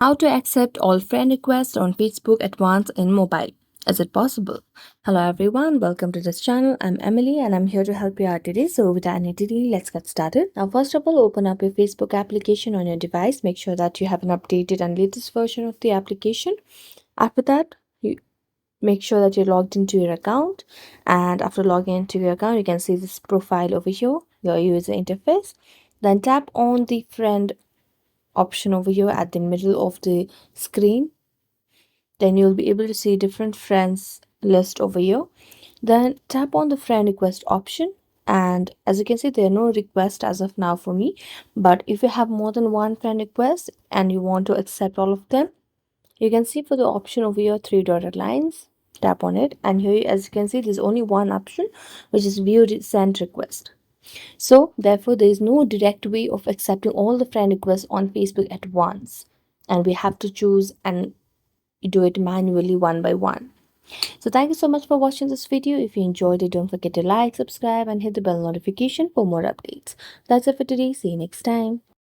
How to accept all friend requests on Facebook at once in mobile. Is it possible? Hello everyone, welcome to this channel. I'm Emily and I'm here to help you out today. So without any delay, let's get started. Now first of all, open up your Facebook application on your device. Make sure that you have an updated and latest version of the application. After that, you make sure that you're logged into your account, and after logging into your account you can see this profile over here, your user interface. Then tap on the friend option over here at the middle of the screen. Then you'll be able to see different friends list over here. Then tap on the friend request option, and as you can see there are no requests as of now for me, but if you have more than one friend request and you want to accept all of them, you can see for the option over here three dotted lines. Tap on it, and here as you can see there's only one option, which is view sent request. So therefore there is no direct way of accepting all the friend requests on Facebook at once, and we have to choose and do it manually one by one. So thank you so much for watching this video. If you enjoyed it, don't forget to like, subscribe and hit the bell notification for more updates. That's it for today. See you next time.